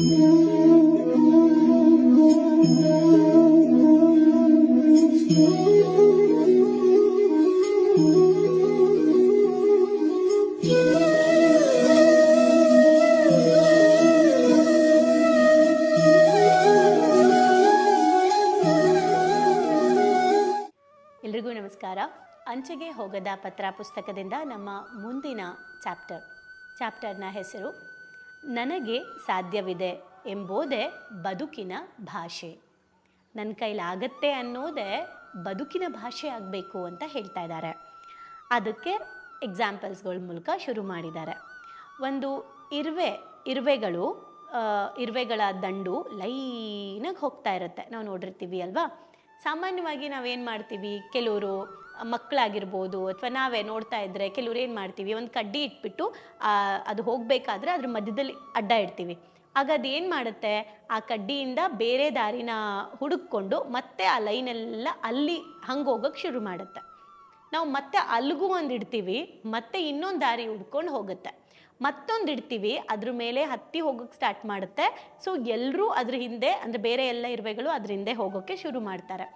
ಎಲ್ರಿಗೂ ನಮಸ್ಕಾರ. ಅಂಚೆಗೆ ಹೋಗದ ಪತ್ರ ಪುಸ್ತಕದಿಂದ ನಮ್ಮ ಮುಂದಿನ ಚಾಪ್ಟರ್ನ ಹೆಸರು ನನಗೆ ಸಾಧ್ಯವಿದೆ ಎಂಬುದೇ ಬದುಕಿನ ಭಾಷೆ. ನನ್ನ ಕೈಲಾಗತ್ತೆ ಅನ್ನೋದೇ ಬದುಕಿನ ಭಾಷೆ ಆಗಬೇಕು ಅಂತ ಹೇಳ್ತಾ ಇದ್ದಾರೆ. ಅದಕ್ಕೆ ಎಕ್ಸಾಂಪಲ್ಸ್ಗಳ ಮೂಲಕ ಶುರು ಮಾಡಿದ್ದಾರೆ. ಒಂದು ಇರುವೆಗಳ ದಂಡು ಲೈನಾಗಿ ಹೋಗ್ತಾ ಇರುತ್ತೆ, ನಾವು ನೋಡಿರ್ತೀವಿ ಅಲ್ವಾ. ಸಾಮಾನ್ಯವಾಗಿ ನಾವೇನು ಮಾಡ್ತೀವಿ, ಕೆಲವರು ಮಕ್ಕಳಾಗಿರ್ಬೋದು ಅಥವಾ ನಾವೇ ನೋಡ್ತಾ ಇದ್ದರೆ ಕೆಲವ್ರು ಏನು ಮಾಡ್ತೀವಿ, ಒಂದು ಕಡ್ಡಿ ಇಟ್ಬಿಟ್ಟು ಅದು ಹೋಗಬೇಕಾದ್ರೆ ಅದ್ರ ಮಧ್ಯದಲ್ಲಿ ಅಡ್ಡ ಇಡ್ತೀವಿ. ಆಗ ಅದೇನು ಮಾಡುತ್ತೆ, ಆ ಕಡ್ಡಿಯಿಂದ ಬೇರೆ ದಾರಿನ ಹುಡುಕೊಂಡು ಮತ್ತೆ ಆ ಲೈನೆಲ್ಲ ಅಲ್ಲಿ ಹಂಗೆ ಹೋಗೋಕ್ಕೆ ಶುರು ಮಾಡುತ್ತೆ. ನಾವು ಮತ್ತೆ ಅಲ್ಲಿಗೂ ಒಂದು ಇಡ್ತೀವಿ, ಮತ್ತೆ ಇನ್ನೊಂದು ದಾರಿ ಹುಡ್ಕೊಂಡು ಹೋಗುತ್ತೆ. ಮತ್ತೊಂದು ಇಡ್ತೀವಿ, ಅದ್ರ ಮೇಲೆ ಹತ್ತಿ ಹೋಗೋಕ್ಕೆ ಸ್ಟಾರ್ಟ್ ಮಾಡುತ್ತೆ. ಸೊ ಎಲ್ಲರೂ ಅದ್ರ ಹಿಂದೆ, ಅಂದರೆ ಬೇರೆ ಎಲ್ಲ ಇರುವೆಗಳು ಅದ್ರ ಹಿಂದೆ ಹೋಗೋಕ್ಕೆ ಶುರು ಮಾಡ್ತಾರೆ.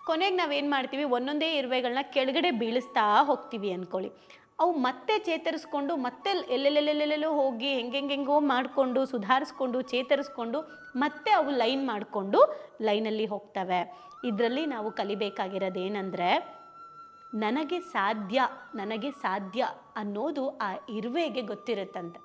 ಕೊನೆಗೆ ನಾವೇನು ಮಾಡ್ತೀವಿ, ಒಂದೊಂದೇ ಇರುವೆಗಳನ್ನ ಕೆಳಗಡೆ ಬೀಳಿಸ್ತಾ ಹೋಗ್ತೀವಿ ಅಂದ್ಕೊಳ್ಳಿ. ಅವು ಮತ್ತೆ ಚೇತರಿಸ್ಕೊಂಡು ಮತ್ತೆ ಎಲ್ಲೆಲ್ಲೆಲ್ಲೆಲ್ಲೆಲ್ಲೋ ಹೋಗಿ ಹೆಂಗೆಂಗೆಂಗೋ ಮಾಡಿಕೊಂಡು ಸುಧಾರಿಸ್ಕೊಂಡು ಚೇತರಿಸ್ಕೊಂಡು ಮತ್ತೆ ಅವು ಲೈನ್ ಮಾಡಿಕೊಂಡು ಲೈನಲ್ಲಿ ಹೋಗ್ತವೆ. ಇದರಲ್ಲಿ ನಾವು ಕಲಿಬೇಕಾಗಿರೋದೇನೆಂದರೆ, ನನಗೆ ಸಾಧ್ಯ ಅನ್ನೋದು ಆ ಇರುವೆಗೆ ಗೊತ್ತಿರುತ್ತಂತೆ.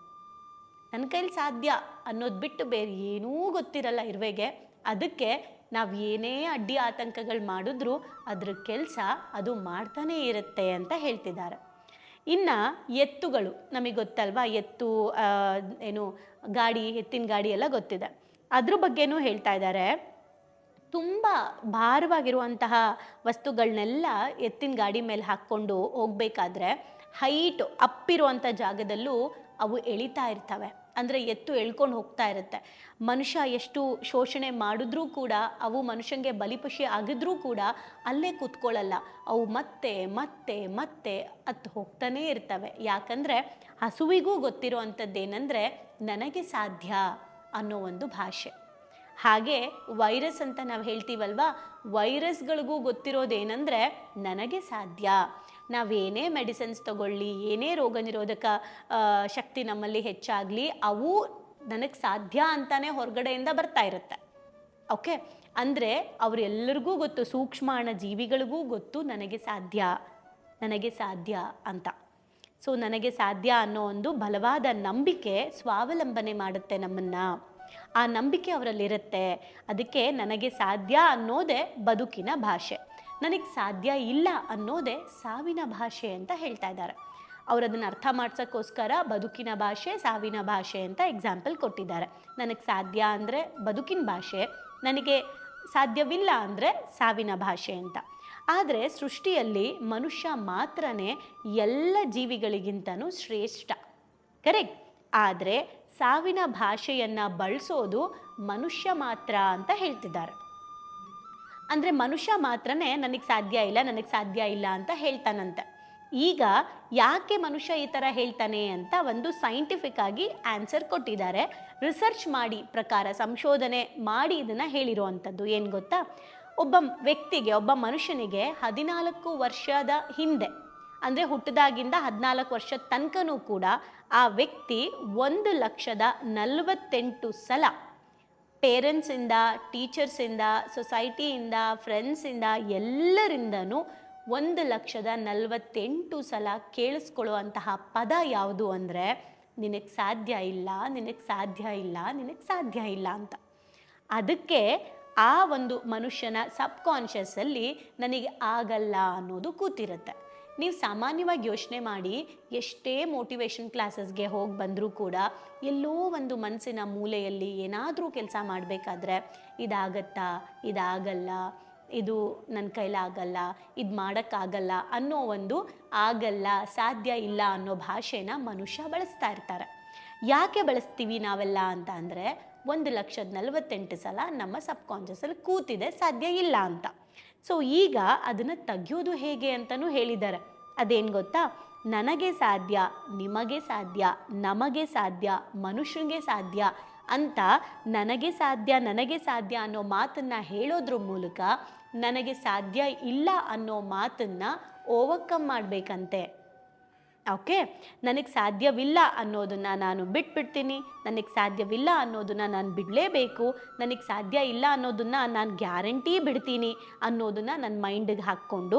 ನನ್ನ ಕೈಲಿ ಸಾಧ್ಯ ಅನ್ನೋದು ಬಿಟ್ಟು ಬೇರೆ ಏನೂ ಗೊತ್ತಿರಲ್ಲ ಇರುವೆಗೆ. ಅದಕ್ಕೆ ನಾವು ಏನೇ ಅಡ್ಡಿ ಆತಂಕಗಳು ಮಾಡಿದ್ರೂ ಅದ್ರ ಕೆಲಸ ಅದು ಮಾಡ್ತಾನೇ ಇರುತ್ತೆ ಅಂತ ಹೇಳ್ತಿದ್ದಾರೆ. ಇನ್ನು ಎತ್ತುಗಳು ನಮಗೆ ಗೊತ್ತಲ್ವಾ, ಎತ್ತಿನ ಗಾಡಿ ಎಲ್ಲ ಗೊತ್ತಿದೆ. ಅದ್ರ ಬಗ್ಗೆನೂ ಹೇಳ್ತಾ ಇದ್ದಾರೆ. ತುಂಬ ಭಾರವಾಗಿರುವಂತಹ ವಸ್ತುಗಳನ್ನೆಲ್ಲ ಎತ್ತಿನ ಗಾಡಿ ಮೇಲೆ ಹಾಕ್ಕೊಂಡು ಹೋಗಬೇಕಾದ್ರೆ ಹೈಟ್ ಅಪ್ಪಿರುವಂಥ ಜಾಗದಲ್ಲೂ ಅವು ಎಳಿತಾ ಇರ್ತವೆ. ಅಂದರೆ ಎತ್ತು ಎಳ್ಕೊಂಡು ಹೋಗ್ತಾ ಇರುತ್ತೆ. ಮನುಷ್ಯ ಎಷ್ಟು ಶೋಷಣೆ ಮಾಡಿದ್ರೂ ಕೂಡ, ಅವು ಮನುಷ್ಯನಿಗೆ ಬಲಿಪಶು ಆಗಿದ್ರೂ ಕೂಡ ಅಲ್ಲೇ ಕೂತ್ಕೊಳ್ಳಲ್ಲ. ಅವು ಮತ್ತೆ ಮತ್ತೆ ಮತ್ತೆ ಹತ್ತು ಹೋಗ್ತಾನೇ ಇರ್ತವೆ. ಯಾಕಂದರೆ ಹಸುವಿಗೂ ಗೊತ್ತಿರೋ ಅಂಥದ್ದೇನೆಂದರೆ ನನಗೆ ಸಾಧ್ಯ ಅನ್ನೋ ಒಂದು ಭಾಷೆ. ಹಾಗೆ ವೈರಸ್ ಅಂತ ನಾವು ಹೇಳ್ತೀವಲ್ವಾ, ವೈರಸ್ಗಳಿಗೂ ಗೊತ್ತಿರೋದೇನೆಂದರೆ ನನಗೆ ಸಾಧ್ಯ. ನಾವೇನೇ ಮೆಡಿಸಿನ್ಸ್ ತಗೊಳ್ಳಿ, ಏನೇ ರೋಗ ನಿರೋಧಕ ಶಕ್ತಿ ನಮ್ಮಲ್ಲಿ ಹೆಚ್ಚಾಗಲಿ, ಅವು ನನಗೆ ಸಾಧ್ಯ ಅಂತಾನೆ ಹೊರಗಡೆಯಿಂದ ಬರ್ತಾ ಇರುತ್ತೆ. ಓಕೆ, ಅಂದರೆ ಅವರೆಲ್ಲರಿಗೂ ಗೊತ್ತು, ಸೂಕ್ಷ್ಮಾಣ ಜೀವಿಗಳಿಗೂ ಗೊತ್ತು ನನಗೆ ಸಾಧ್ಯ ಅಂತ. ಸೊ ನನಗೆ ಸಾಧ್ಯ ಅನ್ನೋ ಒಂದು ಬಲವಾದ ನಂಬಿಕೆ ಸ್ವಾವಲಂಬನೆ ಮಾಡುತ್ತೆ ನಮ್ಮನ್ನು. ಆ ನಂಬಿಕೆ ಅವರಲ್ಲಿರುತ್ತೆ. ಅದಕ್ಕೆ ನನಗೆ ಸಾಧ್ಯ ಅನ್ನೋದೇ ಬದುಕಿನ ಭಾಷೆ, ನನಗೆ ಸಾಧ್ಯ ಇಲ್ಲ ಅನ್ನೋದೇ ಸಾವಿನ ಭಾಷೆ ಅಂತ ಹೇಳ್ತಾ ಇದ್ದಾರೆ. ಅವರು ಅದನ್ನು ಅರ್ಥ ಮಾಡ್ಸೋಕ್ಕೋಸ್ಕರ ಬದುಕಿನ ಭಾಷೆ, ಸಾವಿನ ಭಾಷೆ ಅಂತ ಎಕ್ಸಾಂಪಲ್ ಕೊಟ್ಟಿದ್ದಾರೆ. ನನಗೆ ಸಾಧ್ಯ ಅಂದರೆ ಬದುಕಿನ ಭಾಷೆ, ನನಗೆ ಸಾಧ್ಯವಿಲ್ಲ ಅಂದರೆ ಸಾವಿನ ಭಾಷೆ ಅಂತ. ಆದರೆ ಸೃಷ್ಟಿಯಲ್ಲಿ ಮನುಷ್ಯ ಮಾತ್ರನೇ ಎಲ್ಲ ಜೀವಿಗಳಿಗಿಂತನೂ ಶ್ರೇಷ್ಠ, ಕರೆಕ್ಟ್. ಆದರೆ ಸಾವಿನ ಭಾಷೆಯನ್ನು ಬಳಸೋದು ಮನುಷ್ಯ ಮಾತ್ರ ಅಂತ ಹೇಳ್ತಿದ್ದಾರೆ. ಅಂದರೆ ಮನುಷ್ಯ ಮಾತ್ರನೇ ನನಗೆ ಸಾಧ್ಯ ಇಲ್ಲ ಅಂತ ಹೇಳ್ತಾನಂತೆ. ಈಗ ಯಾಕೆ ಮನುಷ್ಯ ಈ ಥರ ಹೇಳ್ತಾನೆ ಅಂತ ಒಂದು ಸೈಂಟಿಫಿಕ್ ಆಗಿ ಆನ್ಸರ್ ಕೊಟ್ಟಿದ್ದಾರೆ. ರಿಸರ್ಚ್ ಮಾಡಿ ಪ್ರಕಾರ, ಸಂಶೋಧನೆ ಮಾಡಿ ಇದನ್ನು ಹೇಳಿರುವಂಥದ್ದು. ಏನು ಗೊತ್ತಾ, ಒಬ್ಬ ಮನುಷ್ಯನಿಗೆ 14 ವರ್ಷದ ಹಿಂದೆ, ಅಂದರೆ ಹುಟ್ಟಿದಾಗಿಂದ 14 ವರ್ಷದ ತನಕನೂ ಕೂಡ ಆ ವ್ಯಕ್ತಿ 1,40,48 ಸಲ ಪೇರೆಂಟ್ಸಿಂದ, ಟೀಚರ್ಸಿಂದ, ಸೊಸೈಟಿಯಿಂದ, ಫ್ರೆಂಡ್ಸಿಂದ, ಎಲ್ಲರಿಂದನೂ 1,40,48 ಸಲ ಕೇಳಿಸ್ಕೊಳ್ಳುವಂತಹ ಪದ ಯಾವುದು ಅಂದರೆ ನಿನಗೆ ಸಾಧ್ಯ ಇಲ್ಲ ಅಂತ. ಅದಕ್ಕೆ ಆ ಒಂದು ಮನುಷ್ಯನ ಸಬ್ಕಾನ್ಷಿಯಸ್ಸಲ್ಲಿ ನನಗೆ ಆಗಲ್ಲ ಅನ್ನೋದು ಕೂತಿರುತ್ತೆ. ನೀವು ಸಾಮಾನ್ಯವಾಗಿ ಯೋಚನೆ ಮಾಡಿ, ಎಷ್ಟೇ ಮೋಟಿವೇಶನ್ ಕ್ಲಾಸಸ್ಗೆ ಹೋಗಿ ಬಂದರೂ ಕೂಡ ಎಲ್ಲೋ ಒಂದು ಮನಸ್ಸಿನ ಮೂಲೆಯಲ್ಲಿ ಏನಾದರೂ ಕೆಲಸ ಮಾಡಬೇಕಾದ್ರೆ ಇದಾಗಲ್ಲ, ಇದು ನನ್ನ ಕೈಲಾಗಲ್ಲ, ಇದು ಮಾಡೋಕ್ಕಾಗಲ್ಲ ಅನ್ನೋ ಒಂದು ಆಗಲ್ಲ, ಸಾಧ್ಯ ಇಲ್ಲ ಅನ್ನೋ ಭಾಷೆನ ಮನುಷ್ಯ ಬಳಸ್ತಾ ಇರ್ತಾರೆ. ಯಾಕೆ ಬಳಸ್ತೀವಿ ನಾವೆಲ್ಲ ಅಂತ ಅಂದರೆ 1,40,48 ಸಲ ನಮ್ಮ ಸಬ್ಕಾನ್ಷಿಯಸಲ್ಲಿ ಕೂತಿದೆ ಸಾಧ್ಯ ಇಲ್ಲ ಅಂತ. ಸೊ ಈಗ ಅದನ್ನು ತೆಗೆಯೋದು ಹೇಗೆ ಅಂತಲೂ ಹೇಳಿದ್ದಾರೆ. ಅದೇನು ಗೊತ್ತಾ, ನನಗೆ ಸಾಧ್ಯ, ನಿಮಗೆ ಸಾಧ್ಯ, ನಮಗೆ ಸಾಧ್ಯ, ಮನುಷ್ಯನಿಗೆ ಸಾಧ್ಯ ಅಂತ ನನಗೆ ಸಾಧ್ಯ ಅನ್ನೋ ಮಾತನ್ನು ಹೇಳೋದ್ರ ಮೂಲಕ ನನಗೆ ಸಾಧ್ಯ ಇಲ್ಲ ಅನ್ನೋ ಮಾತನ್ನು ಓವರ್ಕಮ್ ಮಾಡಬೇಕಂತೆ. ಓಕೆ, ನನಗೆ ಸಾಧ್ಯವಿಲ್ಲ ಅನ್ನೋದನ್ನು ನಾನು ಬಿಟ್ಬಿಡ್ತೀನಿ, ನನಗೆ ಸಾಧ್ಯವಿಲ್ಲ ಅನ್ನೋದನ್ನು ನಾನು ಬಿಡಲೇಬೇಕು, ನನಗೆ ಸಾಧ್ಯ ಇಲ್ಲ ಅನ್ನೋದನ್ನು ನಾನು ಗ್ಯಾರಂಟಿ ಬಿಡ್ತೀನಿ ಅನ್ನೋದನ್ನು ನನ್ನ ಮೈಂಡಿಗೆ ಹಾಕ್ಕೊಂಡು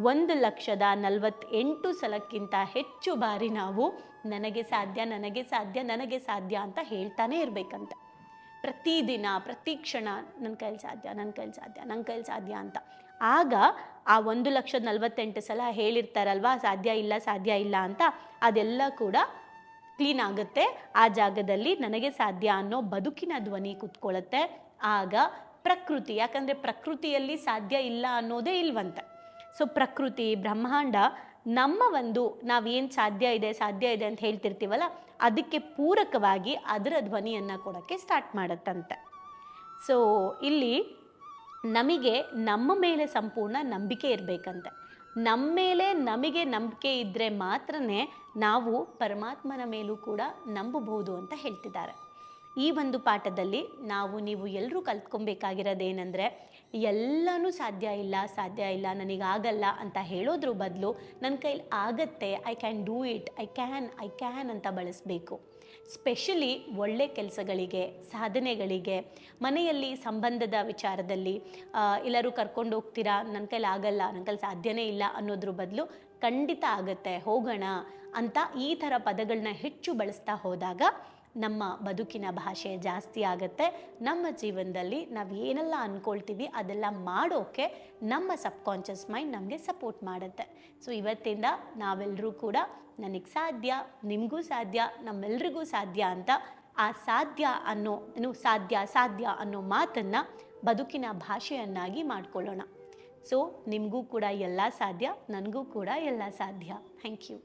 1,48,000 ಸಲಕ್ಕಿಂತ ಹೆಚ್ಚು ಬಾರಿ ನಾವು ನನಗೆ ಸಾಧ್ಯ ಅಂತ ಹೇಳ್ತಾನೆ ಇರಬೇಕಂತೆ. ಪ್ರತಿದಿನ ಪ್ರತಿ ಕ್ಷಣ ನನ್ನ ಕೈಲಿ ಸಾಧ್ಯ ಅಂತ. ಆಗ ಆ 1,48,000 ಸಲ ಹೇಳಿರ್ತಾರಲ್ವ ಸಾಧ್ಯ ಇಲ್ಲ ಅಂತ, ಅದೆಲ್ಲ ಕೂಡ ಕ್ಲೀನ್ ಆಗುತ್ತೆ. ಆ ಜಾಗದಲ್ಲಿ ನನಗೆ ಸಾಧ್ಯ ಅನ್ನೋ ಬದುಕಿನ ಧ್ವನಿ ಕೂತ್ಕೊಳ್ಳುತ್ತೆ. ಆಗ ಪ್ರಕೃತಿ, ಯಾಕಂದರೆ ಪ್ರಕೃತಿಯಲ್ಲಿ ಸಾಧ್ಯ ಇಲ್ಲ ಅನ್ನೋದೇ ಇಲ್ವಂತೆ. ಸೊ ಪ್ರಕೃತಿ, ಬ್ರಹ್ಮಾಂಡ ನಮ್ಮ ನಾವೇನು ಸಾಧ್ಯ ಇದೆ ಅಂತ ಹೇಳ್ತಿರ್ತೀವಲ್ಲ, ಅದಕ್ಕೆ ಪೂರಕವಾಗಿ ಅದರ ಧ್ವನಿಯನ್ನು ಕೊಡೋಕ್ಕೆ ಸ್ಟಾರ್ಟ್ ಮಾಡುತ್ತಂತೆ. ಸೊ ಇಲ್ಲಿ ನಮಗೆ ನಮ್ಮ ಮೇಲೆ ಸಂಪೂರ್ಣ ನಂಬಿಕೆ ಇರಬೇಕಂತೆ. ನಮ್ಮ ಮೇಲೆ ನಮಗೆ ನಂಬಿಕೆ ಇದ್ದರೆ ಮಾತ್ರ ನಾವು ಪರಮಾತ್ಮನ ಮೇಲೂ ಕೂಡ ನಂಬಬಹುದು ಅಂತ ಹೇಳ್ತಿದ್ದಾರೆ. ಈ ಒಂದು ಪಾಠದಲ್ಲಿ ನೀವು ಎಲ್ಲರೂ ಕಲ್ತ್ಕೊಬೇಕಾಗಿರೋದೇನೆಂದರೆ, ಎಲ್ಲನೂ ಸಾಧ್ಯ ಇಲ್ಲ ನನಗಾಗಲ್ಲ ಅಂತ ಹೇಳೋದ್ರ ಬದಲು ನನ್ನ ಕೈಲಿ ಆಗತ್ತೆ, I can do it, I can ಅಂತ ಬಳಸಬೇಕು. ಸ್ಪೆಷಲಿ ಒಳ್ಳೆ ಕೆಲಸಗಳಿಗೆ, ಸಾಧನೆಗಳಿಗೆ, ಮನೆಯಲ್ಲಿ ಸಂಬಂಧದ ವಿಚಾರದಲ್ಲಿ ಎಲ್ಲರೂ ಕರ್ಕೊಂಡು ಹೋಗ್ತೀರಾ, ನನ್ನ ಕೈಲಿ ಆಗಲ್ಲ, ನನ್ನ ಕೈಲಿ ಸಾಧ್ಯನೇ ಇಲ್ಲ ಅನ್ನೋದ್ರ ಬದಲು ಖಂಡಿತ ಆಗತ್ತೆ, ಹೋಗೋಣ ಅಂತ ಈ ಥರ ಪದಗಳನ್ನ ಹೆಚ್ಚು ಬಳಸ್ತಾ ಹೋದಾಗ ನಮ್ಮ ಬದುಕಿನ ಭಾಷೆ ಜಾಸ್ತಿ ಆಗುತ್ತೆ. ನಮ್ಮ ಜೀವನದಲ್ಲಿ ನಾವು ಏನೆಲ್ಲ ಅಂದ್ಕೊಳ್ತೀವಿ ಅದೆಲ್ಲ ಮಾಡೋಕ್ಕೆ ನಮ್ಮ ಸಬ್ಕಾನ್ಷಿಯಸ್ ಮೈಂಡ್ ನಮಗೆ ಸಪೋರ್ಟ್ ಮಾಡುತ್ತೆ. ಸೊ ಇವತ್ತಿಂದ ನಾವೆಲ್ಲರೂ ಕೂಡ ನನಗೆ ಸಾಧ್ಯ, ನಿಮಗೂ ಸಾಧ್ಯ, ನಮ್ಮೆಲ್ರಿಗೂ ಸಾಧ್ಯ ಅಂತ ಆ ಸಾಧ್ಯ ಅನ್ನೋ ಮಾತನ್ನು ಬದುಕಿನ ಭಾಷೆಯನ್ನಾಗಿ ಮಾಡ್ಕೊಳ್ಳೋಣ. ಸೊ ನಿಮಗೂ ಕೂಡ ಎಲ್ಲ ಸಾಧ್ಯ, ನನಗೂ ಕೂಡ ಎಲ್ಲ ಸಾಧ್ಯ. Thank you.